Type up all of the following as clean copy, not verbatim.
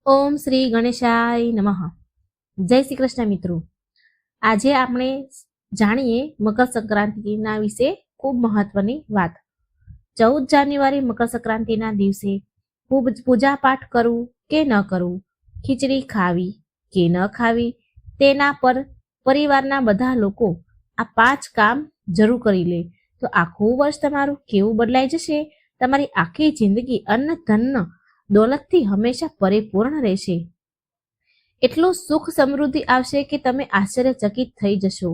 ઓમ શ્રી ગણેશાય નમઃ. જય શ્રી કૃષ્ણ મિત્રો. આજે આપણે જાણીએ મકર સંક્રાંતિના વિશે ખૂબ મહત્વની વાત. 14 જાન્યુઆરી મકર સંક્રાંતિના દિવસે ખૂબ જ પૂજા પાઠ કરવું કે ન કરવું, ખીચડી ખાવી કે ન ખાવી, તેના પર પરિવારના બધા લોકો આ 5 કામ જરૂર કરી લે તો આખું વર્ષ તમારું કેવું બદલાઈ જશે. તમારી આખી જિંદગી અન્ન ધન દોલતથી હંમેશા પરિપૂર્ણ રહેશે. એટલું સુખ સમૃદ્ધિ આવશે કે તમે આશ્ચર્યચકિત થઈ જશો.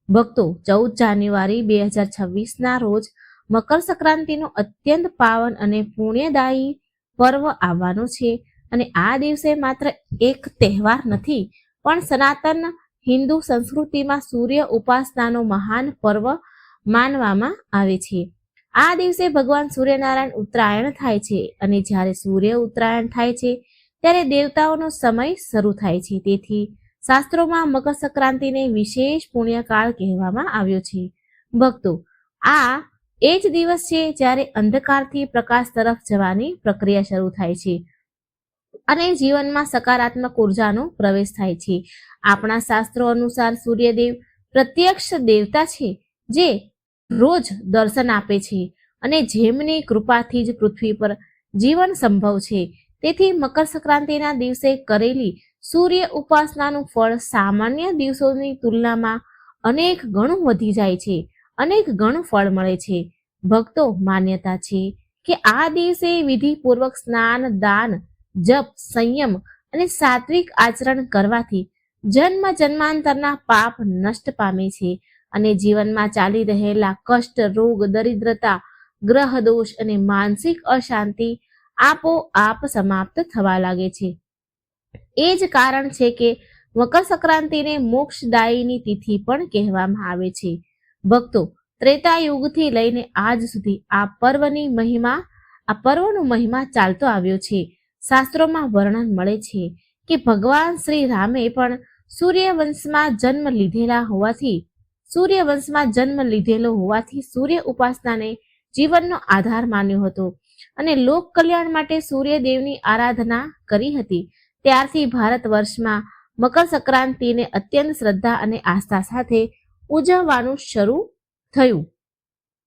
ભક્તો, 14 જાન્યુઆરી 2026ના રોજ મકર સંક્રાંતિનો અત્યંત પાવન અને પુણ્યદાયી પર્વ આવવાનો છે. અને આ દિવસે માત્ર એક તહેવાર નથી, પણ સનાતન હિન્દુ સંસ્કૃતિમાં સૂર્ય ઉપાસનાનો મહાન પર્વ માનવામાં આવે છે. આ દિવસે ભગવાન સૂર્યનારાયણ ઉત્તરાયણ થાય છે, અને જ્યારે સૂર્ય ઉત્તરાયણ થાય છે ત્યારે દેવતાઓનો સમય શરૂ થાય છે. તેથી શાસ્ત્રોમાં મકર સંક્રાંતિને વિશેષ પુણ્યકાળ કહેવામાં આવ્યો છે. ભક્તો, આ એ જ દિવસ છે જ્યારે અંધકારથી પ્રકાશ તરફ જવાની પ્રક્રિયા શરૂ થાય છે અને જીવનમાં સકારાત્મક ઉર્જાનો પ્રવેશ થાય છે. આપણા શાસ્ત્રો અનુસાર સૂર્યદેવ પ્રત્યક્ષ દેવતા છે, જે રોજ દર્શન આપે છે અને જેમની કૃપાથી જ પૃથ્વી પર જીવન સંભવ છે. તેથી મકર સંક્રાંતિના દિવસે કરેલી સૂર્ય ઉપાસનાનું ફળ સામાન્ય દિવસોની તુલનામાં અનેક ગણું વધી જાય છે, અનેક ગણું ફળ મળે છે. ભક્તો, માન્યતા છે કે આ દિવસે વિધિપૂર્વક સ્નાન, દાન, જપ, સંયમ અને સાત્વિક આચરણ કરવાથી જન્મ જન્માંતરના પાપ નષ્ટ પામે છે અને જીવનમાં ચાલી રહેલા કષ્ટ, રોગ, દરિદ્રતા, ગ્રહ દોષ અને માનસિક અશાંતિ આપોઆપ સમાપ્ત થવા લાગે છે. એ જ કારણ છે કે મકર સંક્રાંતિને મોક્ષદાયીની તિથિ પણ કહેવામાં આવે છે. ભક્તો, ત્રેતા યુગથી લઈને આજ સુધી આ પર્વનો મહિમા ચાલતો આવ્યો છે. શાસ્ત્રોમાં વર્ણન મળે છે કે ભગવાન શ્રી રામે પણ સૂર્યવંશમાં જન્મ લીધેલો હોવાથી સૂર્ય ઉપાસનાને જીવનનો આધાર માન્યો હતો અને લોક કલ્યાણ માટે સૂર્યદેવની આરાધના કરી હતી. ત્યારથી ભારત વર્ષમાં મકર સંક્રાંતિને અત્યંત શ્રદ્ધા અને આસ્થા સાથે ઉજવવાનું શરૂ થયું.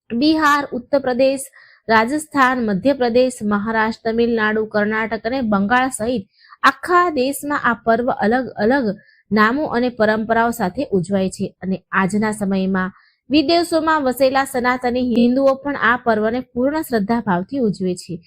બિહાર, ઉત્તર પ્રદેશ, રાજસ્થાન, મધ્યપ્રદેશ, મહારાષ્ટ્ર, તમિલનાડુ, કર્ણાટક અને બંગાળ સહિત આખા દેશમાં આ પર્વ અલગ અલગ નામો અને પરંપરાઓ સાથે ઉજવાય છે. અને આજના સમયમાં વિદેશોમાં વસેલા સનાતની હિન્દુઓ પણ આ પર્વને પૂર્ણ શ્રદ્ધાભાવથી ઉજવે છે.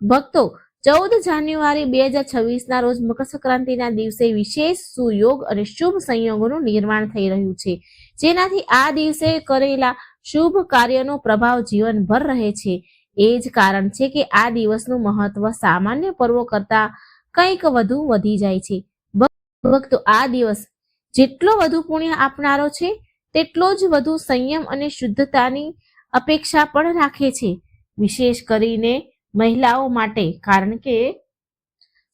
ભક્તો, 14 જાન્યુઆરી 2026ના રોજ મકર સંક્રાંતિના દિવસે વિશેષ સુયોગ અને શુભ સંયોગોનું નિર્માણ થઈ રહ્યું છે, જેનાથી આ દિવસે કરેલા શુભ કાર્યનો પ્રભાવ જીવનભર રહે છે. એ જ કારણ છે કે આ દિવસનું મહત્વ સામાન્ય પર્વો કરતા કંઈક વધુ વધી જાય છે. ભક્તો, આ દિવસ જેટલો વધુ પુણ્ય આપનારો છે, તેટલો જ વધુ સંયમ અને શુદ્ધતાની અપેક્ષા પણ રાખે છે, વિશેષ કરીને મહિલાઓ માટે. કારણ કે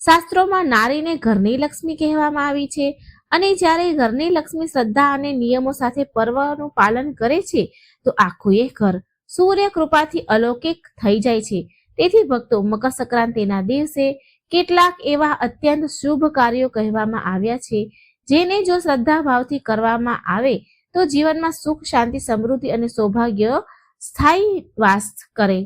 શાસ્ત્રોમાં નારીને ઘરની લક્ષ્મી કહેવામાં આવી છે, અને જ્યારે ઘરની લક્ષ્મી શ્રદ્ધા અને નિયમો સાથે પર્વનું પાલન કરે છે તો આખું એ ઘર સૂર્ય કૃપાથી અલૌકિક થઈ જાય છે. તેથી ભક્તો, મકર સંક્રાંતિના દિવસે કેટલાક એવા અત્યંત શુભ કાર્યો કહેવામાં આવ્યા છે, જેને જો શ્રદ્ધા ભાવથી કરવામાં આવે તો જીવનમાં સુખ, શાંતિ, સમૃદ્ધિ અને સૌભાગ્ય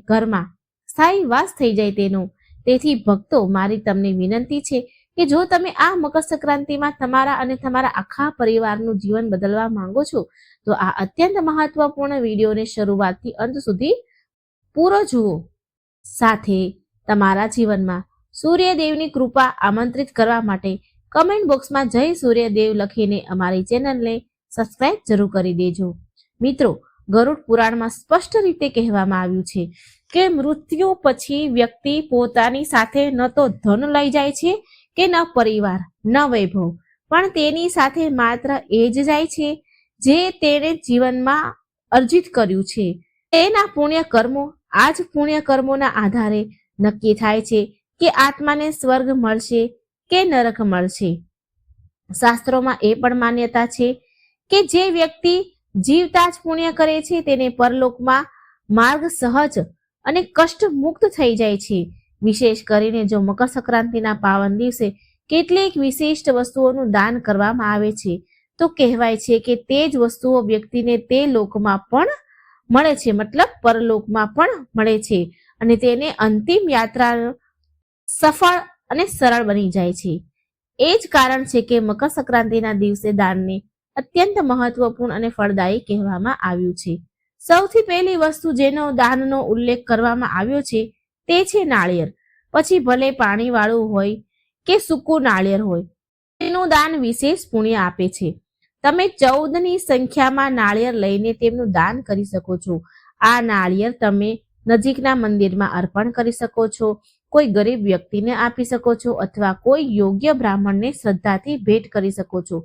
ઘરમાં સ્થાયી વાસ થઈ જાય તેનો. તેથી ભક્તો, મારી તમને વિનંતી છે કે જો તમે આ મકર સંક્રાંતિમાં તમારા અને તમારા આખા પરિવારનું જીવન બદલવા માંગો છો તો આ અત્યંત મહત્વપૂર્ણ વિડીયોને શરૂઆતથી અંત સુધી પૂરો જુઓ. સાથે તમારા જીવનમાં સૂર્યદેવની કૃપા આમંત્રિત કરવા માટે કમેન્ટ બોક્સમાં જય સૂર્યદેવ લખીને અમારી ચેનલને સબસ્ક્રાઇબ જરૂર કરી દેજો. મિત્રો, ગરુડ પુરાણમાં સ્પષ્ટ રીતે કહેવામાં આવ્યું છે કે મૃત્યુ પછી વ્યક્તિ પોતાની સાથે ન તો ધન લઈ જાય છે કે ન પરિવાર, ન વૈભવ, પણ તેની સાથે માત્ર એ જ જાય છે જે તેણે જીવનમાં અર્જિત કર્યું છે. તેના પુણ્ય કર્મો, આ જ પુણ્ય કર્મોના આધારે નક્કી થાય છે કે આત્માને સ્વર્ગ મળશે કે નરક મળશે. શાસ્ત્રોમાં એ પણ માન્યતા છે કે જે વ્યક્તિ જીવતા જ પુણ્ય કરે છે તેને પરલોકમાં માર્ગ સહજ અને કષ્ટ મુક્ત થઈ જાય છે. વિશેષ કરીને જો મકર સંક્રાંતિના પાવન દિવસે કેટલીક વિશિષ્ટ વસ્તુઓનું દાન કરવામાં આવે છે તો કહેવાય છે કે તે જ વસ્તુઓ વ્યક્તિને તે લોકમાં પણ મળે છે, મતલબ પરલોકમાં પણ મળે છે અને તેને અંતિમ યાત્રા સફળ અને સરળ બની જાય છે. એ જ કારણ છે કે મકર સંક્રાંતિના દિવસે દાનને અત્યંત મહત્વપૂર્ણ અને ફળદાયી કહેવામાં આવ્યું છે. સૌથી પહેલી વસ્તુ જેનો દાનનો ઉલ્લેખ કરવામાં આવ્યો છે તે છે નાળિયેર. પછી ભલે પાણીવાળું હોય કે સૂકું નાળિયેર હોય, તેનું દાન વિશેષ પુણ્ય આપે છે. તમે 14ની સંખ્યામાં નાળિયેર લઈને તેમનું દાન કરી શકો છો. આ નાળિયેર તમે નજીકના મંદિરમાં અર્પણ કરી શકો છો, કોઈ ગરીબ વ્યક્તિને આપી શકો છો અથવા કોઈ યોગ્ય બ્રાહ્મણને શ્રદ્ધાથી ભેટ કરી શકો છો.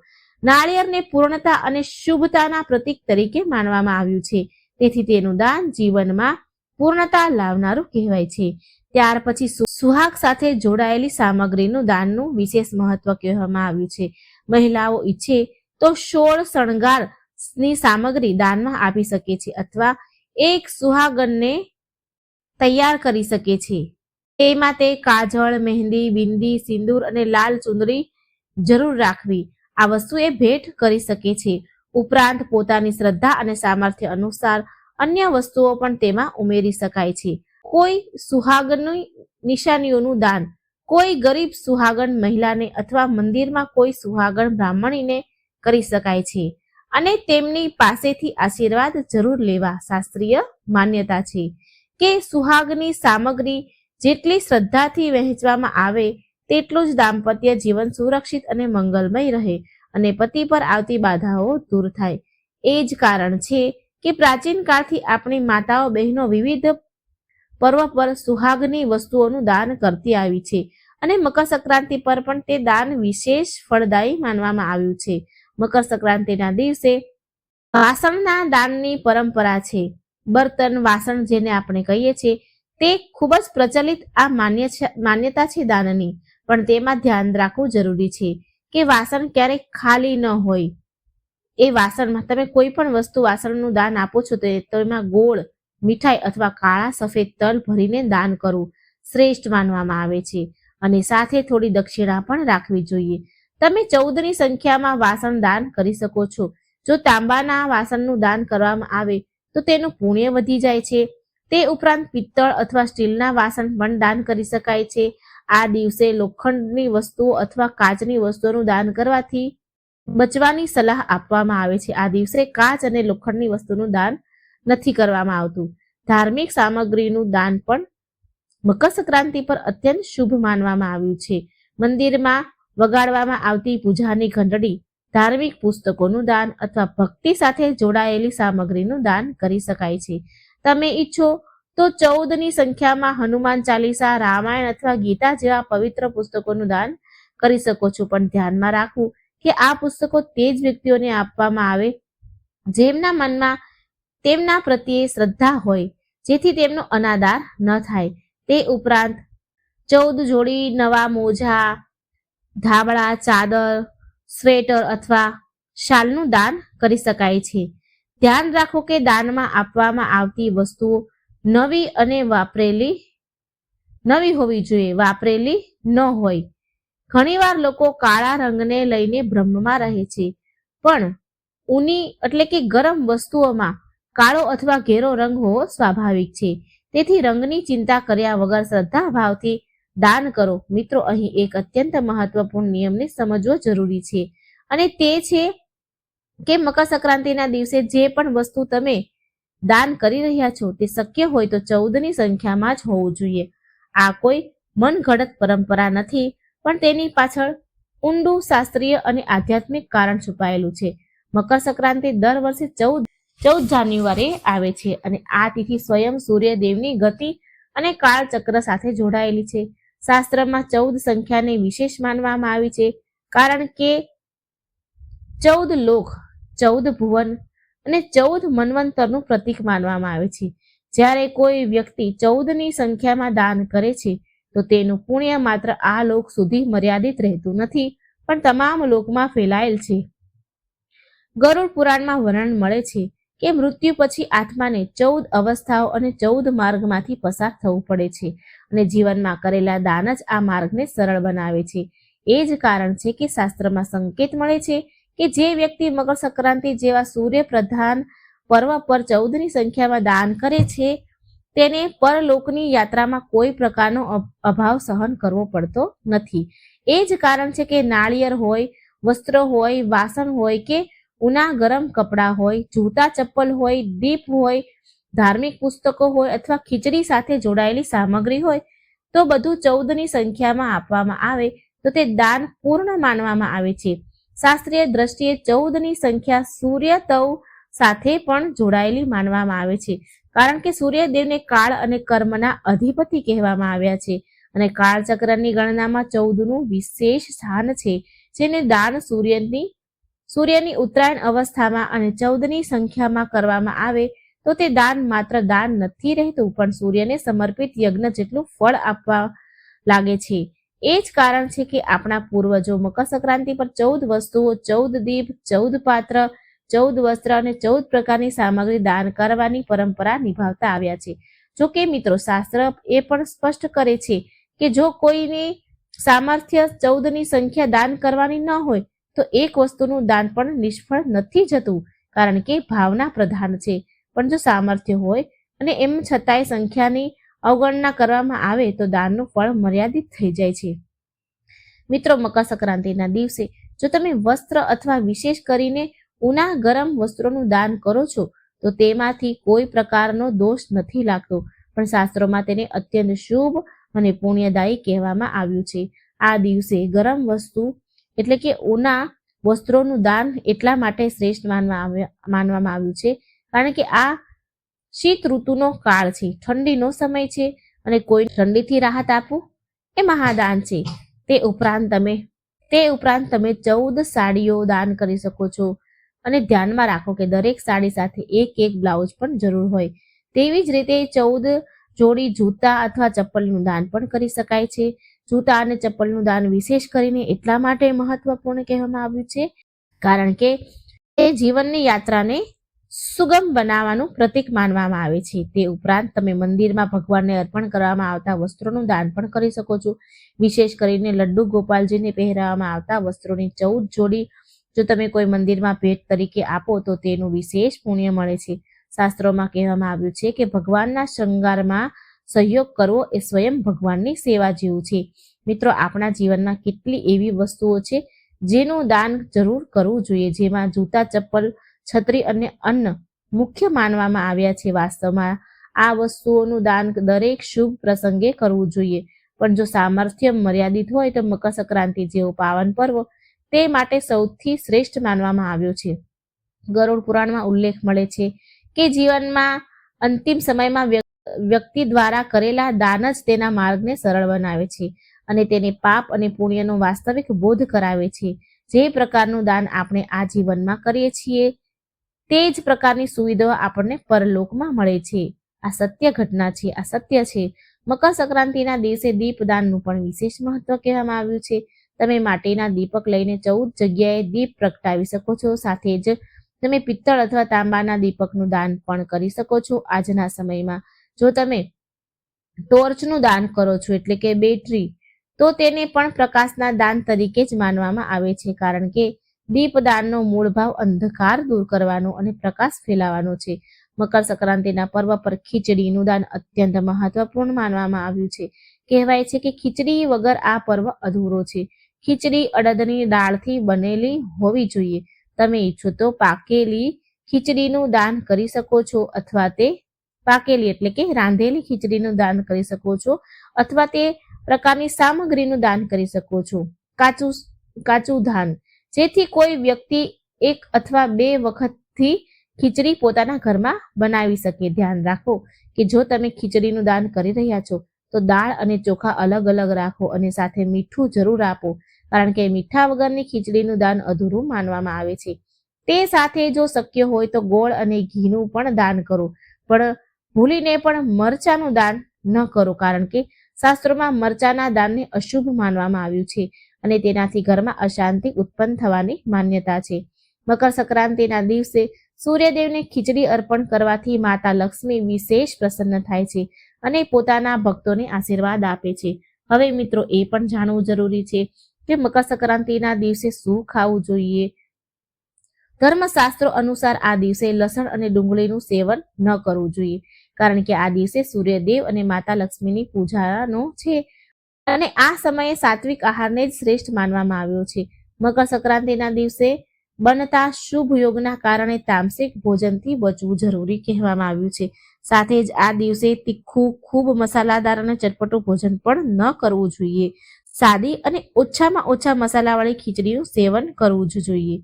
નાળિયેરને પૂર્ણતા અને શુભતાના પ્રતીક તરીકે માનવામાં આવ્યું છે, તેથી તેનું દાન જીવનમાં પૂર્ણતા લાવનારું કહેવાય છે. ત્યાર પછી સુહાગ સાથે જોડાયેલી સામગ્રીનું દાનનું વિશેષ મહત્વ કહેવામાં આવ્યું છે. મહિલાઓ ઈચ્છે તો 16 શણગારની સામગ્રી દાનમાં આપી શકે છે અથવા એક સુહાગનને તૈયાર કરી શકે છે. તેમાં તે કાજળ, મહેંદી, બિંદી, સિંદૂર અને લાલ ચુંદડી જરૂર રાખવી. આ વસ્તુ એ ભેટ કરી શકે છે. ઉપરાંત પોતાની શ્રદ્ધા અને સામર્થ્ય અનુસાર અન્ય વસ્તુઓ પણ તેમાં ઉમેરી શકાય છે. કોઈ સુહાગની નિશાનીઓનું દાન કોઈ ગરીબ સુહાગન મહિલાને અથવા મંદિરમાં કોઈ સુહાગન બ્રાહ્મણીને કરી શકાય છે અને તેમની પાસેથી આશીર્વાદ જરૂર લેવા શાસ્ત્રીય માન્યતા છે કે સુહાગની સામગ્રી જેટલી શ્રદ્ધાથી વહેંચવામાં આવે તેટલું જ દાંપત્ય જીવન સુરક્ષિત અને મંગલમય રહે અને પતિ પર આવતી બાધાઓ દૂર થાય. એ જ કારણ છે કે પ્રાચીન કાળથી આપણી માતાઓ બહેનો વિવિધ પર્વ પર સુહાગની વસ્તુઓનું દાન કરતી આવી છે અને મકર સંક્રાંતિ પર પણ તે દાન વિશેષ ફળદાયી માનવામાં આવ્યું છે. મકર સંક્રાંતિના દિવસે વાસણના દાનની પરંપરા છે. બર્તન, વાસણ જેને આપણે કહીએ છીએ તે ખૂબ જ પ્રચલિત આ માન્યતા છે દાનની, પણ તેમાં ધ્યાન રાખવું જરૂરી છે કે વાસણ ક્યારેક ખાલી ન હોય. એ વાસણમાં તમે કોઈ પણ વસ્તુ વાસણનું દાન આપો છો તો એમાં ગોળ, મીઠાઈ અથવા કાળા સફેદ તલ ભરીને દાન કરવું શ્રેષ્ઠ માનવામાં આવે છે અને સાથે થોડી દક્ષિણા પણ રાખવી જોઈએ. તમે 14ની સંખ્યામાં વાસણ દાન કરી શકો છો. જો તાંબાના વાસણનું દાન કરવામાં આવે તો તેનું પુણ્ય વધી જાય છે. તે ઉપરાંત પિત્તળ અથવા સ્ટીલના વાસણ પણ દાન કરી શકાય છે. આ દિવસે લોખંડની વસ્તુઓ અથવા કાચની વસ્તુઓનું દાન કરવાથી બચવાની સલાહ આપવામાં આવે છે. આ દિવસે કાચ અને લોખંડની વસ્તુનું દાન નથી કરવામાં આવતું. ધાર્મિક સામગ્રીનું દાન પણ મકર સંક્રાંતિ પર અત્યંત શુભ માનવામાં આવ્યું છે. મંદિરમાં વગાડવામાં આવતી પૂજાની ઘંટડી, ધાર્મિક પુસ્તકોનું દાન અથવા ભક્તિ સાથે જોડાયેલી સામગ્રીનું દાન કરી શકાય છે. તમે ઈચ્છો તો 14ની સંખ્યામાં હનુમાન ચાલીસા, રામાયણ અથવા ગીતા જેવા પવિત્ર પુસ્તકોનું દાન કરી શકો છો, પણ ધ્યાનમાં રાખવું કે આ પુસ્તકો તે જ વ્યક્તિઓને આપવામાં આવે જેમના મનમાં તેમના પ્રત્યે શ્રદ્ધા હોય, જેથી તેમનો અનાદાર ન થાય. તે ઉપરાંત 14 જોડી નવા મોજા, ધાબળા, ચાદર, સ્વેટર અથવા શાલનું દાન કરી શકાય છે. ધ્યાન રાખો કે દાનમાં આપવામાં આવતી વસ્તુઓ નવી અને નવી હોવી જોઈએ, વાપરેલી ન હોય. ઘણીવાર લોકો કાળા રંગને લઈને ભ્રમમાં રહે છે, પણ ઊની એટલે કે ગરમ વસ્તુઓમાં કાળો અથવા ઘેરો રંગ હોવો સ્વાભાવિક છે. તેથી રંગની ચિંતા કર્યા વગર શ્રદ્ધા ભાવથી દાન કરો. મિત્રો, અહીં એક અત્યંત મહત્વપૂર્ણ નિયમને સમજવો જરૂરી છે અને તે છે કે મકર સંક્રાંતિના દિવસે જે પણ વસ્તુ તમે દાન કરી રહ્યા છો તે શક્ય હોય તો 14ની સંખ્યામાં જ હોવું જોઈએ. આ કોઈ મનગઢત પરંપરા નથી, પણ તેની પાછળ ઊંડું શાસ્ત્રીય અને આધ્યાત્મિક કારણ છુપાયેલું છે. મકર સંક્રાંતિ દર વર્ષે 14 જાન્યુઆરીએ આવે છે અને આ તિથિ સ્વયં સૂર્યદેવની ગતિ અને કાળચક્ર સાથે જોડાયેલી છે. શાસ્ત્રમાં 14 સંખ્યાને વિશેષ માનવામાં આવી છે કારણ કે 14 લોક, 14 ભુવન અને 14 મન્વંતરનું પ્રતીક માનવામાં આવે છે. જ્યારે કોઈ વ્યક્તિ 14ની સંખ્યામાં દાન કરે છે તો તેનું પુણ્ય માત્ર આ લોક સુધી મર્યાદિત રહેતું નથી, પણ તમામ લોકમાં ફેલાયેલ છે. ગરુડ પુરાણમાં વર્ણન મળે છે કે મૃત્યુ પછી આત્માને 14 અવસ્થાઓ અને 14 માર્ગમાંથી પસાર થવું પડે છે અને જીવનમાં કરેલા દાન જ આ માર્ગને સરળ બનાવે છે. એ જ કારણ છે કે શાસ્ત્રમાં સંકેત મળે છે કે જે વ્યક્તિ મકર સંક્રાંતિ જેવા સૂર્ય પ્રધાન પર્વ પર 14ની સંખ્યામાં દાન કરે છે તેને પરલોકની યાત્રામાં કોઈ પ્રકારનો અભાવ સહન કરવો પડતો નથી. એ જ કારણ છે કે નાળિયેર હોય, વસ્ત્ર હોય, વાસણ હોય કે ઉના ગરમ કપડાં હોય, જૂતા ચપ્પલ હોય, દીપ હોય, ધાર્મિક પુસ્તકો હોય અથવા ખીચડી સાથે જોડાયેલી સામગ્રી હોય તો બધું 14ની સંખ્યામાં આપવામાં આવે તો તે દાન પૂર્ણ માનવામાં આવે છે. શાસ્ત્રીય દ્રષ્ટિએ 14ની સંખ્યા સૂર્ય તવ સાથે પણ જોડાયેલી માનવામાં આવે છે, કારણ કે સૂર્યદેવને કાળ અને કર્મના અધિપતિ કહેવામાં આવ્યા છે અને કાળચક્રની ગણનામાં 14નું વિશેષ સ્થાન છે, જેને દાન સૂર્યની ઉત્તરાયણ અવસ્થામાં અને 14ની સંખ્યામાં કરવામાં આવે તો તે દાન માત્ર દાન નથી રહેતું પણ સૂર્યને સમર્પિત યજ્ઞ જેટલું ફળ આપવા લાગે છે. એ જ કારણ છે કે આપણા પૂર્વજો મકર સંક્રાંતિ પર 14 વસ્તુઓ, 14 દીપ, 14 પાત્ર, 14 વસ્ત્ર અને 14 પ્રકારની સામગ્રી દાન કરવાની પરંપરા નિભાવતા આવ્યા છે. જો કે મિત્રો, શાસ્ત્ર એ પણ સ્પષ્ટ કરે છે કે જો કોઈની સામર્થ્ય 14ની સંખ્યા દાન કરવાની ન હોય તો એક વસ્તુનું દાન પણ નિષ્ફળ નથી જતું, કારણ કે ભાવના પ્રધાન છે. પણ જો સામર્થ્ય હોય અને એમ છતાંય સંખ્યાની અવગણના કરવામાં આવે તો દાનનું ફળ મર્યાદિત થઈ જાય છે. મિત્રો, મકર સંક્રાંતિના દિવસે જો તમે વસ્ત્ર અથવા વિશેષ કરીને ઉના ગરમ વસ્ત્રોનું દાન કરો છો તો તેમાંથી કોઈ પ્રકારનો દોષ નથી લાગતો, પણ શાસ્ત્રોમાં તેને અત્યંત શુભ અને પુણ્યદાયી કહેવામાં આવ્યું છે. આ દિવસે ગરમ વસ્તુ એટલે કે ઉના વસ્ત્રોનું દાન એટલા માટે શ્રેષ્ઠ માનવામાં આવ્યું છે કારણ કે આ શીત ઋતુનો કાળ છે, ઠંડીનો સમય છે અને કોઈ ઠંડીથી રાહત આપવું એ મહાદાન છે. તે ઉપરાંત તમે 14 સાડીઓ દાન કરી શકો છો અને ધ્યાનમાં રાખો કે દરેક સાડી સાથે એક બ્લાઉઝ પણ જરૂર હોય. તેવી જ રીતે 14 જોડી જૂતા અથવા ચપ્પલનું દાન પણ કરી શકાય છે. જૂતા અને ચપ્પલનું દાન વિશેષ કરીને એટલા માટે મહત્વપૂર્ણ કહેવામાં આવ્યું છે કારણ કે તે જીવનની યાત્રાને સુગમ બનાવવાનું પ્રતીક માનવામાં આવે છે. તે ઉપરાંત તમે મંદિરમાં ભગવાનને અર્પણ કરવામાં આવતા વસ્ત્રોનું દાન પણ કરી શકો છો. વિશેષ કરીને લડ્ડુ ગોપાલજીને પહેરાવવામાં આવતા વસ્ત્રોની 14 જોડી જો તમે કોઈ મંદિરમાં ભેટ તરીકે આપો તો તેનું વિશેષ પુણ્ય મળે છે. શાસ્ત્રોમાં કહેવામાં આવ્યું છે કે ભગવાનના શૃંગારમાં સહયોગ કરવો એ સ્વયં ભગવાનની સેવા જેવું છે. મિત્રો, આપણા જીવનમાં કેટલી એવી વસ્તુઓ છે જેનું દાન જરૂર કરવું જોઈએ, જેમાં જૂતા, ચપ્પલ, છત્રી અને અન્ન મુખ્ય માનવામાં આવ્યા છે. વાસ્તવમાં આ વસ્તુઓનું દાન દરેક શુભ પ્રસંગે કરવું જોઈએ, પણ જો સામર્થ્ય મર્યાદિત હોય તો મકર સંક્રાંતિ જેવો પાવન પર્વ તે માટે સૌથી શ્રેષ્ઠ માનવામાં આવ્યો છે. ગરુડ પુરાણમાં ઉલ્લેખ મળે છે કે જીવનમાં અંતિમ સમયમાં વ્યક્તિ દ્વારા કરેલા દાન જ તેના માર્ગને સરળ બનાવે છે અને તેને પાપ અને પુણ્યનો વાસ્તવિક બોધ કરાવે છે. જે પ્રકારનું દાન આપણે આ જીવનમાં કરીએ છીએ તે જ પ્રકારની સુવિધાઓ આપણને પરલોકમાં મળે છે. આ સત્ય ઘટના છે, આ સત્ય છે. મકર સંક્રાંતિના દિવસે દીપદાનનું પણ વિશેષ મહત્વ કહેવામાં આવ્યું છે. તમે માટીના દીપક લઈને 14 જગ્યાએ દીપ પ્રગટાવી શકો છો. સાથે જ તમે પિત્તળ અથવા તાંબાના દીપકનું દાન પણ કરી શકો છો. આજના સમયમાં જો તમે ટોર્ચનું દાન કરો છો એટલે કે બેટરી, તો તેને પણ પ્રકાશના દાન તરીકે જ માનવામાં આવે છે, કારણ કે દીપદાનનો મૂળ ભાવ અંધકાર દૂર કરવાનો અને પ્રકાશ ફેલાવવાનો છે. મકર સંક્રાંતિના પર્વ પર ખીચડીનું દાન અત્યંત મહત્વપૂર્ણ માનવામાં આવ્યું છે. કહેવાય છે કે ખીચડી વગર આ પર્વ અધૂરો છે. ખીચડી અડદની દાળથી બનેલી હોવી જોઈએ. તમે ઈચ્છો તો પાકેલી ખીચડીનું દાન કરી શકો છો અથવા તે પાકેલી એટલે કે રાંધેલી ખીચડીનું દાન કરી શકો છો અથવા તે પ્રકારની સામગ્રીનું દાન કરી શકો છો. કાચું ધાન, જેથી કોઈ વ્યક્તિ 1 અથવા 2 વખતથી ખીચડી પોતાના ઘરમાં બનાવી શકે. ધ્યાન રાખો કે જો તમે ખીચડીનું દાન કરી રહ્યા છો તો દાળ અને ચોખા અલગ અલગ રાખો અને સાથે મીઠું જરૂર આપો, કારણ કે મીઠા વગરની ખીચડીનું દાન અધૂરું માનવામાં આવે છે. તે સાથે જો શક્ય હોય તો ગોળ અને ઘીનું પણ દાન કરો, પણ ભૂલીને પણ મરચાનું દાન ન કરો, કારણ કે શાસ્ત્રોમાં મરચાના દાનને અશુભ માનવામાં આવ્યું છે અને તેનાથી ઘરમાં અશાંતિ ઉત્પન્ન થવાની માન્યતા છે. મકર સંક્રાંતિના દિવસે સૂર્યદેવને ખીચડી અર્પણ કરવાથી માતા લક્ષ્મી વિશેષ પ્રસન્ન થાય છે અને પોતાના ભક્તોને આશીર્વાદ આપે છે. હવે મિત્રો એ પણ જાણવું જરૂરી છે કે મકર સંક્રાંતિના દિવસે શું ખાવું જોઈએ. ધર્મશાસ્ત્રો અનુસાર આ દિવસે લસણ અને ડુંગળીનું સેવન ન કરવું જોઈએ, કારણ કે આ દિવસે સૂર્યદેવ અને માતા લક્ષ્મીની પૂજાનો છે અને આ સમયે સાત્વિક આહારને જ શ્રેષ્ઠ માનવામાં આવ્યો છે. મકર સંક્રાંતિના દિવસે બનતા શુભ યોગના કારણે તામસિક ભોજનથી બચવું જરૂરી કહેવામાં આવ્યું છે. સાથે જ આ દિવસે તીખું, ખૂબ મસાલાદાર અને ચટપટું ભોજન પણ ન કરવું જોઈએ. સાદી અને ઓછામાં ઓછા મસાલાવાળી ખીચડીનું સેવન કરવું જ જોઈએ.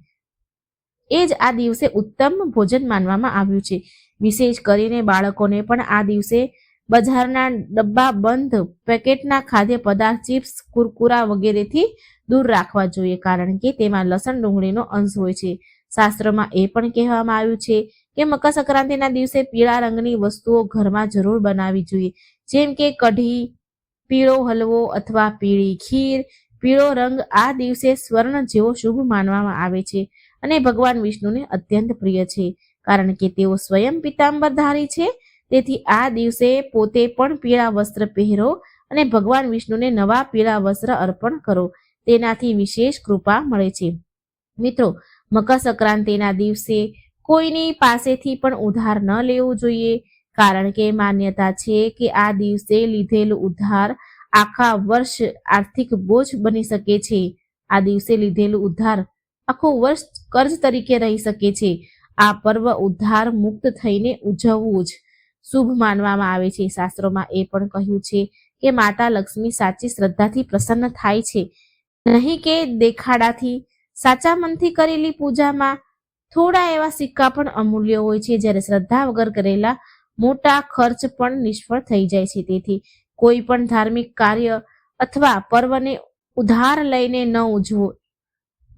એ જ આ દિવસે ઉત્તમ ભોજન માનવામાં આવ્યું છે. વિશેષ કરીને બાળકોને પણ આ દિવસે બજારના ડબ્બા બંધ પેકેટના ખાદ્ય પદાર્થ, ચિપ્સ, કુરકુરા વગેરેથી દૂર રાખવા જોઈએ, કારણ કે તેમાં લસણ ડુંગળીનો અંશ હોય છે. શાસ્ત્રોમાં એ પણ કહેવામાં આવ્યું છે કે મકર સંક્રાંતિના દિવસે પીળા રંગની વસ્તુઓ ઘરમાં જરૂર બનાવવી જોઈએ, જેમ કે કઢી, પીળો હલવો અથવા પીળી ખીર. પીળો રંગ આ દિવસે સ્વર્ણ જેવો શુભ માનવામાં આવે છે અને ભગવાન વિષ્ણુને અત્યંત પ્રિય છે, કારણ કે તેઓ સ્વયં પીતાંબરધારી છે. તેથી આ દિવસે પોતે પણ પીળા વસ્ત્ર પહેરો અને ભગવાન વિષ્ણુને નવા પીળા વસ્ત્ર અર્પણ કરો. તેનાથી વિશેષ કૃપા મળે છે. મિત્રો, મકર સંક્રાંતિના દિવસે કોઈની પાસેથી પણ ઉધાર ન લેવું જોઈએ, કારણ કે માન્યતા છે કે આ દિવસે લીધેલું ઉધાર આખા વર્ષ આર્થિક બોજ બની શકે છે. આ દિવસે લીધેલું ઉધાર આખું વર્ષ કર્જ તરીકે રહી શકે છે. આ પર્વ ઉધાર મુક્ત થઈને ઉજવવું જ શુભ માનવામાં આવે છે. શાસ્ત્રોમાં એ પણ કહ્યું છે કે માતા લક્ષ્મી સાચી શ્રદ્ધાથી પ્રસન્ન થાય છે, નહીં કે દેખાડાથી. સાચા મનથી કરેલી પૂજામાં થોડા એવા સિક્કા પણ અમૂલ્ય હોય છે, જ્યારે શ્રદ્ધા વગર કરેલા મોટા ખર્ચ પણ નિષ્ફળ થઈ જાય છે. તેથી કોઈ પણ ધાર્મિક કાર્ય અથવા પર્વને ઉધાર લઈને ન ઉજવો.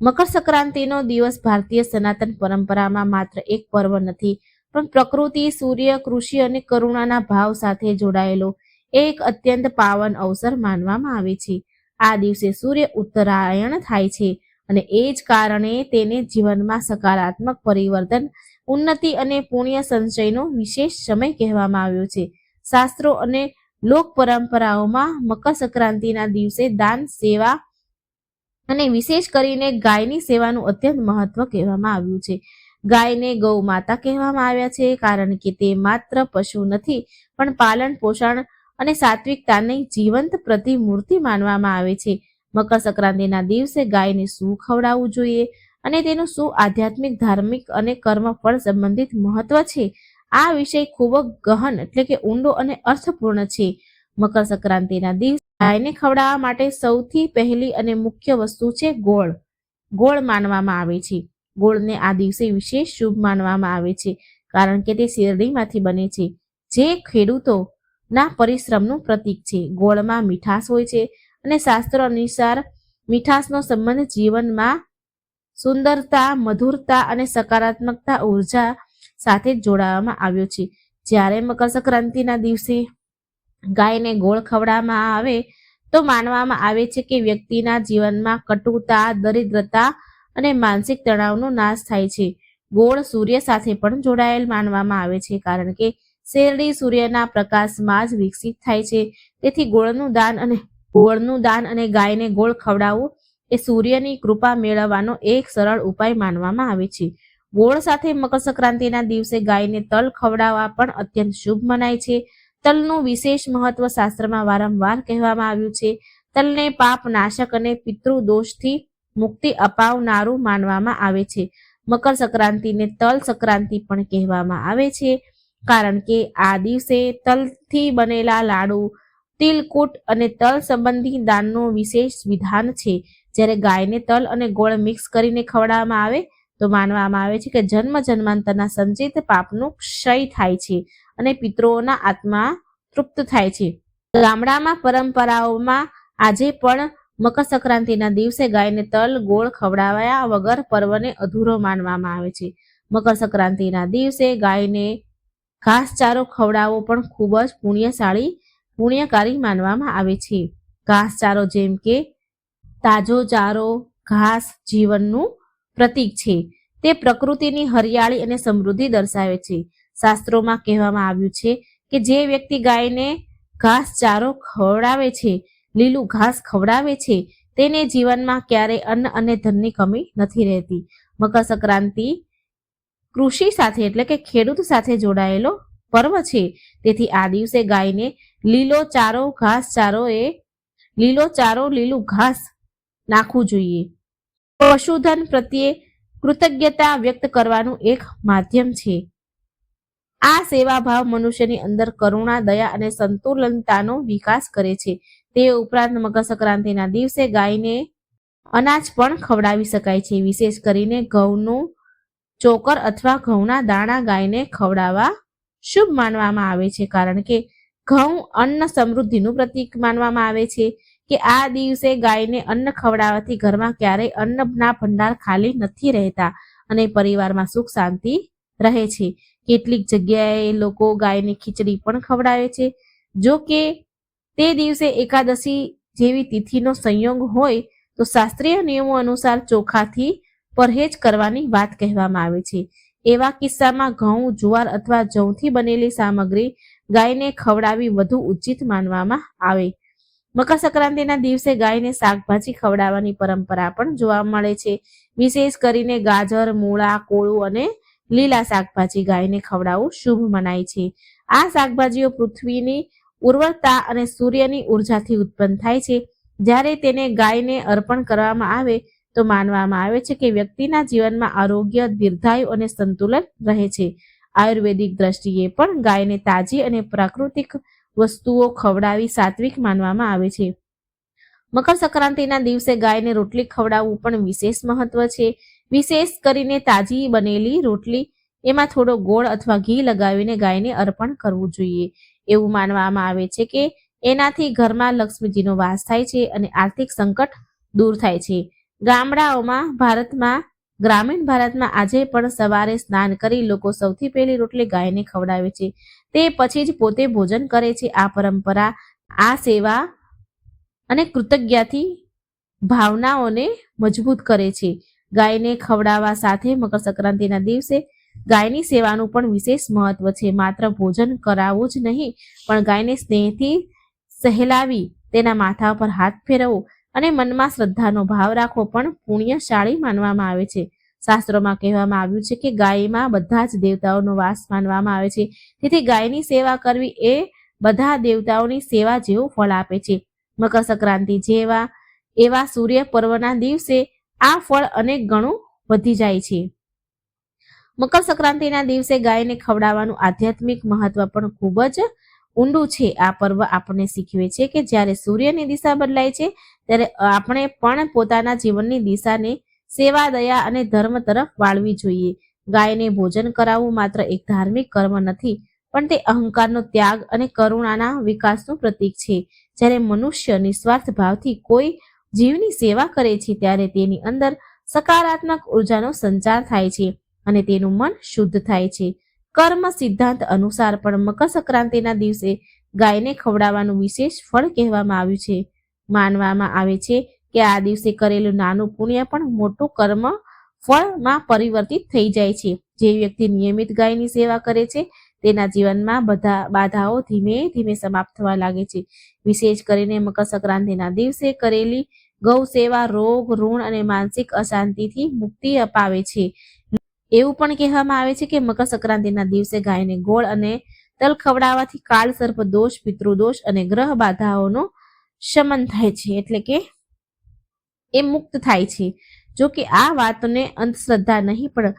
મકર સંક્રાંતિનો દિવસ ભારતીય સનાતન પરંપરામાં માત્ર એક પર્વ નથી, પણ પ્રકૃતિ, સૂર્ય, કૃષિ અને કરુણાના ભાવ સાથે જોડાયેલો એક અત્યંત પાવન અવસર માનવામાં આવે છે. આ દિવસે સૂર્ય ઉત્તરાયણ થાય છે અને એ જ કારણે તેને જીવનમાં સકારાત્મક પરિવર્તન, ઉન્નતિ અને પુણ્ય સંચયનો વિશેષ સમય કહેવામાં આવ્યો છે. શાસ્ત્રો અને લોક પરંપરાઓમાં મકર સંક્રાંતિના દિવસે દાન, સેવા અને વિશેષ કરીને ગાયની સેવાનું અત્યંત મહત્વ કહેવામાં આવ્યું છે. ગાયને ગૌ માતા કહેવામાં આવ્યા છે, કારણ કે તે માત્ર પશુ નથી, પણ પાલન, પોષણ અને સાત્વિકતાની જીવંત પ્રતિમૂર્તિ માનવામાં આવે છે. મકર સંક્રાંતિના દિવસે ગાયને શું ખવડાવવું જોઈએ અને તેનું શું આધ્યાત્મિક, ધાર્મિક અને કર્મફળ સંબંધિત મહત્વ છે, આ વિષય ખૂબ ગહન એટલે કે ઊંડો અને અર્થપૂર્ણ છે. મકર સંક્રાંતિના દિવસે ગાયને ખવડાવવા માટે સૌથી પહેલી અને મુખ્ય વસ્તુ છે ગોળ. ગોળ માનવામાં આવે છે. ગોળને આ દિવસે વિશેષ શુભ માનવામાં આવે છે, કારણ કે તે શેરડીમાંથી બને છે, જે ખેડૂતોના પરિશ્રમનું પ્રતીક છે. ગોળમાં મીઠાશ હોય છે અને શાસ્ત્રો અનુસાર મીઠાશનો સંબંધ જીવનમાં સુંદરતા, મધુરતા અને સકારાત્મકતા ઉર્જા સાથે જોડાવામાં આવ્યો છે. જ્યારે મકર સંક્રાંતિના દિવસે ગાયને ગોળ ખવડાવવામાં આવે તો માનવામાં આવે છે કે વ્યક્તિના જીવનમાં કટુતા, દરિદ્રતા અને માનસિક તણાવનો નાશ થાય છે. ગોળ સૂર્ય સાથે પણ જોડાયેલ માનવામાં આવે છે, કારણ કે શેરડી સૂર્યના પ્રકાશમાં જ વિકસિત થાય છે. તેથી ગોળનું દાન અને ગાયને ગોળ ખવડાવવું એ સૂર્યની કૃપા મેળવવાનો એક સરળ ઉપાય માનવામાં આવે છે. ગોળ સાથે મકર સંક્રાંતિના દિવસે ગાયને તલ ખવડાવવા પણ અત્યંત શુભ મનાય છે. તલનું વિશેષ મહત્વ શાસ્ત્રમાં વારંવાર કહેવામાં આવ્યું છે. તલને પાપ નાશક અને પિતૃદોષથી મુક્તિ અપાવનારું માનવામાં આવે છે. મકર સંક્રાંતિને તલ સંક્રાંતિ પણ કહેવામાં આવે છે, કારણ કે આ દિવસે તલથી બનેલા લાડુ, તિલકુટ અને તલ સંબંધી દાનનું વિશેષ વિધાન છે. જ્યારે ગાયને તલ અને ગોળ મિક્સ કરીને ખવડાવવામાં આવે તો માનવામાં આવે છે કે જન્મ જન્માંતરના સંચિત પાપનું ક્ષય થાય છે અને પિતૃઓના આત્મા તૃપ્ત થાય છે. ગામડામાં પરંપરાઓમાં આજે પણ મકર સંક્રાંતિના દિવસે ગાયને તલ, ગોળ ખવડાવ્યા વગર પર્વને અધૂરો માનવામાં આવે છે. મકર સંક્રાંતિના દિવસે ગાયને ઘાસચારો ખવડાવવો પણ ખૂબ જ પુણ્યકારી માનવામાં આવે છે. ઘાસચારો જેમ કે તાજો ચારો, ઘાસ જીવનનું પ્રતીક છે. તે પ્રકૃતિની હરિયાળી અને સમૃદ્ધિ દર્શાવે છે. શાસ્ત્રોમાં કહેવામાં આવ્યું છે કે જે વ્યક્તિ ગાયને ઘાસચારો ખવડાવે છે, લીલું ઘાસ ખવડાવે છે, તેને જીવનમાં ક્યારેય અન્ન અને ધનની કમી નથી રહેતી. મકર સંક્રાંતિ કૃષિ સાથે એટલે કે ખેડૂત સાથે જોડાયેલો પર્વ છે. તેથી આ દિવસે ગાયને લીલો ચારો લીલું ઘાસ નાખવું જોઈએ. પશુધન પ્રત્યે કૃતજ્ઞતા વ્યક્ત કરવાનું એક માધ્યમ છે. આ સેવાભાવ મનુષ્યની અંદર કરુણા, દયા અને સંતુલનતાનો વિકાસ કરે છે. તે ઉપરાંત મકર સંક્રાંતિના દિવસે ગાયને અનાજ પણ ખવડાવી શકાય છે. વિશેષ કરીને ઘઉંનું ચોકર અથવા ઘઉંના દાણા ગાયને ખવડાવવા શુભ માનવામાં આવે છે, કારણ કે ઘઉં અન્ન સમૃદ્ધિનું પ્રતીક માનવામાં આવે છે કે આ દિવસે ગાયને અન્ન ખવડાવવાથી ઘરમાં ક્યારેય અન્નના ભંડાર ખાલી નથી રહેતા અને પરિવારમાં સુખ શાંતિ રહે છે. કેટલીક જગ્યાએ લોકો ગાયને ખીચડી પણ ખવડાવે છે. જો કે તે દિવસે એકાદશી જેવી તિથિનો સંયોગ હોય તો શાસ્ત્રીય નિયમો અનુસાર ચોખાથી પરહેજ કરવાની વાત કહેવામાં આવે છે. એવા કિસ્સામાં ઘઉં, જુવાર અથવા જવથી બનેલી સામગ્રી ગાયને ખવડાવી વધુ ઉચિત માનવામાં આવે. મકર સંક્રાંતિના દિવસે ગાયને શાકભાજી ખવડાવવાની પરંપરા પણ જોવા મળે છે. વિશેષ કરીને ગાજર, મૂળા, કોળું અને લીલા શાકભાજી ગાયને ખવડાવવું શુભ મનાય છે. આ શાકભાજીઓ પૃથ્વીની ઉર્વરતા અને સૂર્યની ઉર્જાથી ઉત્પન્ન થાય છે. જ્યારે તેને ગાયને અર્પણ કરવામાં આવે તો માનવામાં આવે છે કે વ્યક્તિના જીવનમાં આરોગ્ય, દીર્ઘાયુ અને સંતુલન રહે છે. આયુર્વેદિક દ્રષ્ટિએ પણ ગાયને તાજી અને પ્રાકૃતિક વસ્તુઓ ખવડાવી સાત્વિક માનવામાં આવે છે. મકર સંક્રાંતિના દિવસે ગાયને રોટલી ખવડાવવું પણ વિશેષ મહત્વ છે. વિશેષ કરીને તાજી બનેલી રોટલી એમાં થોડો ગોળ અથવા ઘી લગાવીને ગાયને અર્પણ કરવું જોઈએ. એવું માનવામાં આવે છે કે એનાથી ઘરમાં લક્ષ્મીજીનો વાસ થાય છે અને આર્થિક સંકટ દૂર થાય છે. ગ્રામીણ ભારતમાં આજે પણ સવારે સ્નાન કરી લોકો સૌથી પહેલી રોટલી ગાયને ખવડાવે છે. તે પછી જ પોતે ભોજન કરે છે. આ પરંપરા આ સેવા અને કૃતજ્ઞતાથી ભાવનાઓને મજબૂત કરે છે. ગાયને ખવડાવવા સાથે મકર સંક્રાંતિના દિવસે ગાયની સેવાનું પણ વિશેષ મહત્વ છે. માત્ર ભોજન કરાવવું જ નહીં, પણ ગાયને સ્નેહથી સહેલાવી, તેના માથા પર હાથ ફેરવવો અને મનમાં શ્રદ્ધાનો ભાવ રાખવો પણ પુણ્યશાળી માનવામાં આવે છે. શાસ્ત્રોમાં કહેવામાં આવ્યું છે કે ગાયમાં બધા જ દેવતાઓનો વાસ માનવામાં આવે છે. તેથી ગાયની સેવા કરવી એ બધા દેવતાઓની સેવા જેવું ફળ આપે છે. મકર સંક્રાંતિ એવા સૂર્ય પર્વના દિવસે આ ફળ અનેક ગણું વધી જાય છે. મકર સંક્રાંતિના દિવસે ગાયને ખવડાવવાનું આધ્યાત્મિક મહત્વ પણ ખૂબ જ ઊંડું છે. આ પર્વ આપણને શીખવે છે કે જ્યારે સૂર્યની દિશા બદલાય છે ત્યારે આપણે પણ પોતાના જીવનની દિશાને સેવા, દયા અને ધર્મ તરફ વાળવી જોઈએ. ગાયને ભોજન કરાવવું માત્ર એક ધાર્મિક કર્મ નથી, પણ તે અહંકારનો ત્યાગ અને કરુણાના વિકાસનું પ્રતીક છે. જ્યારે મનુષ્ય નિસ્વાર્થ ભાવથી કોઈ જીવની સેવા કરે છે ત્યારે તેની અંદર સકારાત્મક ઉર્જાનો સંચાર થાય છે અને તેનું મન શુદ્ધ થાય છે. કર્મ સિદ્ધાંત અનુસાર પણ મકર સંક્રાંતિના દિવસે ગાયને ખવડાવવાનું વિશેષ ફળ કહેવામાં આવ્યું છે. માનવામાં આવે છે કે આ દિવસે કરેલું નાનું પુણ્ય પણ મોટું કર્મ ફળમાં પરિવર્તિત થઈ જાય છે. જે વ્યક્તિ નિયમિત ગાયની સેવા કરે છે તેના જીવનમાં બધા બાધાઓ ધીમે ધીમે સમાપ્ત થવા લાગે છે. વિશેષ કરીને મકર સંક્રાંતિના દિવસે કરેલી ગૌ સેવા રોગ, ઋણ અને માનસિક અશાંતિથી મુક્તિ અપાવે છે. એવું પણ કહેવામાં આવે છે કે મકર સંક્રાંતિના દિવસે ગાયને ગોળ અને તલ ખવડાવવાથી કાળ સર્પ દોષ, પિતૃદોષ અને ગ્રહ બાધાઓનો શમન થાય છે, એટલે કે એ મુક્ત થાય છે. જો કે આ વાતને અંધશ્રદ્ધા નહીં પણ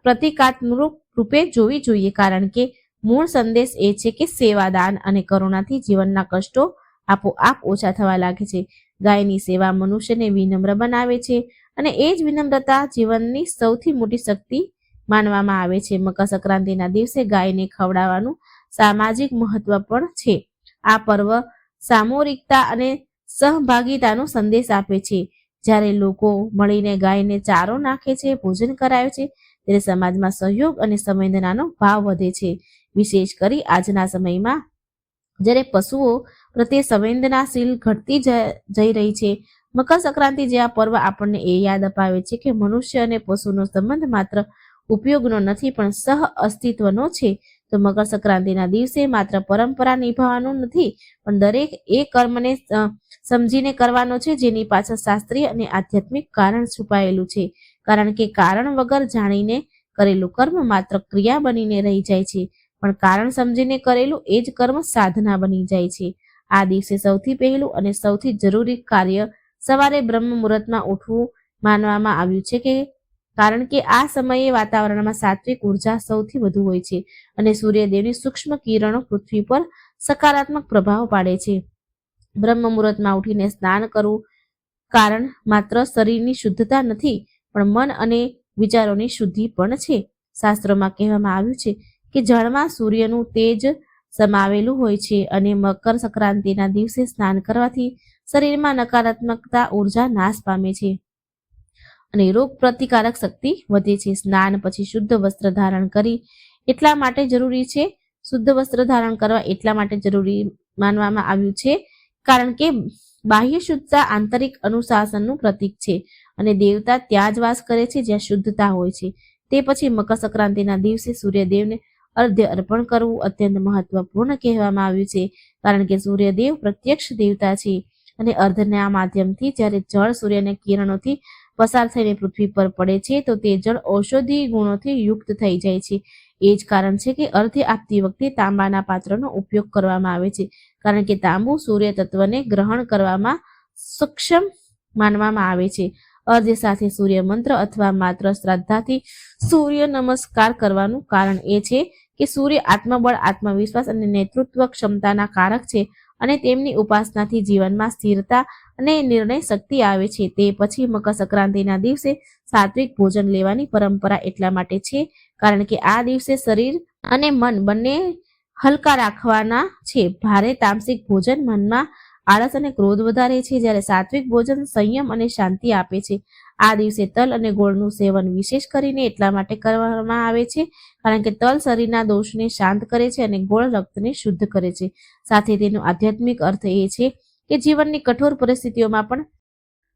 પ્રતિકાત્મક રૂપે જોવી જોઈએ, કારણ કે મૂળ સંદેશ એ છે કે સેવા, દાન અને કરુણાથી જીવનના કષ્ટો આપોઆપ ઓછા થવા લાગે છે. ગાયની સેવા મનુષ્યને વિનમ્ર બનાવે છે અને એ જ વિનમ્રતા જીવનની સૌથી મોટી શક્તિ માનવામાં આવે છે. મકર સંક્રાંતિના દિવસે ગાયને ખવડાવવાનું સામાજિક મહત્વ પણ છે. આ પર્વ સામૂહિકતા અને સહભાગિતાનો સંદેશ આપે છે. જ્યારે લોકો મળીને ગાયને ચારો નાખે છે, ભોજન કરાવે છે, ત્યારે સમાજમાં સહયોગ અને સંવેદનાનો ભાવ વધે છે. વિશેષ કરી આજના સમયમાં જ્યારે પશુઓ પ્રત્યે સંવેદનાશીલ ઘટતી જઈ રહી છે, મકર સંક્રાંતિ જેવા પર્વ આપણને એ યાદ અપાવે છે કે મનુષ્ય અને પશુનો સંબંધ માત્ર ઉપયોગનો નથી પણ સહ અસ્તિત્વનો છે. તો મકર સંક્રાંતિના દિવસે માત્ર પરંપરા નિભાવવાનું નથી, પણ દરેક એ કર્મને સમજીને કરવાનો છે જેની પાછળ શાસ્ત્રીય અને આધ્યાત્મિક કારણ છુપાયેલું છે. કારણ કે કારણ વગર જાણીને કરેલું કર્મ માત્ર ક્રિયા બનીને રહી જાય છે, પણ કારણ સમજીને કરેલું એ જ કર્મ સાધના બની જાય છે. આ દિવસે સૌથી પહેલું અને સૌથી જરૂરી કાર્ય સવારે બ્રહ્મ મુહૂર્તમાં ઉઠવું માનવામાં આવ્યું છે, કે કારણ કે આ સમયે વાતાવરણમાં સાત્વિક ઉર્જા સૌથી વધુ હોય છે અને સૂર્યદેવની સૂક્ષ્મ કિરણો પૃથ્વી પર સકારાત્મક પ્રભાવ પાડે છે. બ્રહ્મ મુહૂર્તમાં ઉઠીને સ્નાન કરવું કારણ માત્ર શરીરની શુદ્ધતા નથી, પણ મન અને વિચારોની શુદ્ધિ પણ છે. શાસ્ત્રોમાં કહેવામાં આવ્યું છે કે જળમાં સૂર્યનું તેજ સમાવેલું હોય છે અને મકર સંક્રાંતિના દિવસે સ્નાન કરવાથી શરીરમાં નકારાત્મકતા ઉર્જા નાશ પામે છે અને રોગ પ્રતિકારક શક્તિ વધે છે. સ્નાન પછી શુદ્ધ વસ્ત્ર ધારણ કરી એટલા માટે જરૂરી છે શુદ્ધ વસ્ત્ર ધારણ કરવા એટલા માટે જરૂરી માનવામાં આવ્યું છે કારણ કે બાહ્ય શુદ્ધતા આંતરિક અનુશાસનનું પ્રતીક છે અને દેવતા ત્યાં જ વાસ કરે છે જ્યાં શુદ્ધતા હોય છે. તે પછી મકર સંક્રાંતિના દિવસે સૂર્યદેવને અર્ધ્ય અર્પણ કરવું અત્યંત મહત્વપૂર્ણ કહેવામાં આવ્યું છે, કારણ કે સૂર્યદેવ પ્રત્યક્ષ દેવતા છે અને અર્ધના માધ્યમથી જ્યારે જળ સૂર્યના કિરણોથી પસાર થઈને પૃથ્વી પર પડે છે તો તે જળ ઔષધીય ગુણોથી યુક્ત થઈ જાય છે. એ જ કારણ છે કે અર્ધ્ય આપતી વખતે તાંબાના પાત્રનો ઉપયોગ કરવામાં આવે છે, કારણ કે તાંબુ સૂર્ય તત્વને ગ્રહણ કરવામાં સક્ષમ માનવામાં આવે છે. અર્ધ્ય સાથે સૂર્ય મંત્ર અથવા માત્ર શ્રદ્ધાથી સૂર્ય નમસ્કાર કરવાનું કારણ એ છે કે સૂર્ય આત્મબળ, આત્મવિશ્વાસ અને નેતૃત્વ ક્ષમતાના કારક છે અને તેમની ઉપાસનાથી જીવનમાં સ્થિરતા અને નિર્ણય શક્તિ આવે છે. તે પછી મકર સંક્રાંતિના દિવસે સાત્વિક ભોજન લેવાની પરંપરા એટલા માટે છે કારણ કે આ દિવસે શરીર અને મન બંને હલકા રાખવાના છે. ભારે તામસિક ભોજન મનમાં આળસ અને ક્રોધ વધારે છે, જ્યારે સાત્વિક ભોજન સંયમ અને શાંતિ આપે છે. આ દિવસે તલ અને ગોળનું સેવન વિશેષ કરીને એટલા માટે કરવામાં આવે છે કારણ કે તલ શરીરના દોષને શાંત કરે છે અને ગોળ રક્તને શુદ્ધ કરે છે. સાથે તેનો આધ્યાત્મિક અર્થ એ છે કે જીવનની કઠોર પરિસ્થિતિઓમાં પણ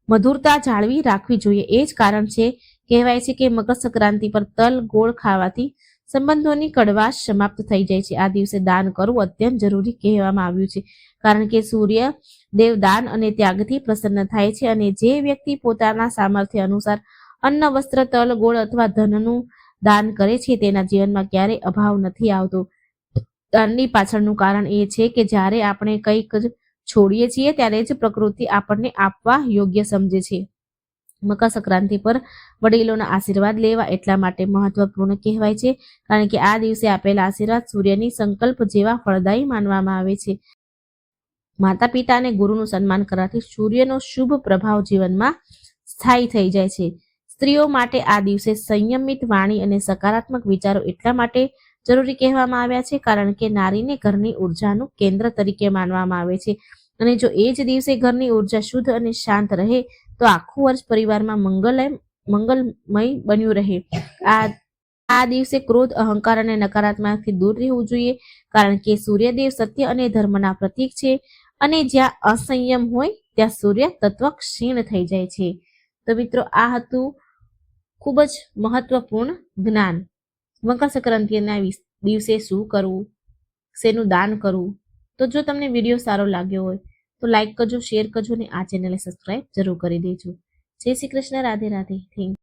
મધુરતા જાળવી રાખવી જોઈએ. એ જ કારણ છે કહેવાય છે કે મકર સંક્રાંતિ પર તલ ગોળ ખાવાથી સંબંધોની કડવાશ સમાપ્ત થઈ જાય છે. આ દિવસે દાન કરવું અત્યંત જરૂરી કહેવામાં આવ્યું છે કારણ કે સૂર્ય દેવ દાન અને ત્યાગથી પ્રસન્ન થાય છે અને જે વ્યક્તિ પોતાના સામર્થ્ય અનુસાર અન્ન, વસ્ત્ર, તલ, ગોળ અથવા ધનનું દાન કરે છે તેના જીવનમાં ક્યારેય અભાવ નથી આવતો. દાનની પાછળનું કારણ એ છે કે જ્યારે આપણે કંઈક છોડીએ છીએ ત્યારે જ પ્રકૃતિ આપણને આપવા યોગ્ય સમજે છે. મકર સંક્રાંતિ પર વડીલોના આશીર્વાદ લેવા એટલા માટે મહત્વપૂર્ણ કહેવાય છે કારણ કે આ દિવસે આપેલા આશીર્વાદ સૂર્યની સંકલ્પ જેવા ફળદાયી માનવામાં આવે છે. માતા પિતા અને ગુરુનું સન્માન કરવાથી સૂર્યનો શુભ પ્રભાવ જીવનમાં સ્થાયી થઈ જાય છે. સ્ત્રીઓ માટે આ દિવસે સંયમિત વાણી અને સકારાત્મક વિચારો એટલા માટે જરૂરી કહેવામાં આવ્યા છે કારણ કે નારીને ઘરની ઉર્જાનું કેન્દ્ર તરીકે માનવામાં આવે છે અને જો એ જ દિવસે ઘરની ઉર્જા શુદ્ધ અને શાંત રહે તો આખું વર્ષ પરિવારમાં મંગલમય બન્યું રહે. આ દિવસે ક્રોધ, અહંકાર અને નકારાત્મકથી દૂર રહેવું જોઈએ કારણ કે સૂર્યદેવ સત્ય અને ધર્મના પ્રતીક છે અને જ્યાં અસંયમ હોય ત્યાં સૂર્ય તત્વ ક્ષીણ થઈ જાય છે. તો મિત્રો, આ હતું ખૂબ જ મહત્વપૂર્ણ જ્ઞાન. મકર સંક્રાંતિના દિવસે શું કરવું, શેનું દાન કરવું. તો જો તમને વિડીયો સારો લાગ્યો હોય તો લાઈક કરજો, શેર કરજો અને આ ચેનલને સબસ્ક્રાઈબ જરૂર કરી દેજો. જય શ્રી કૃષ્ણ. રાધે રાધે. થેન્ક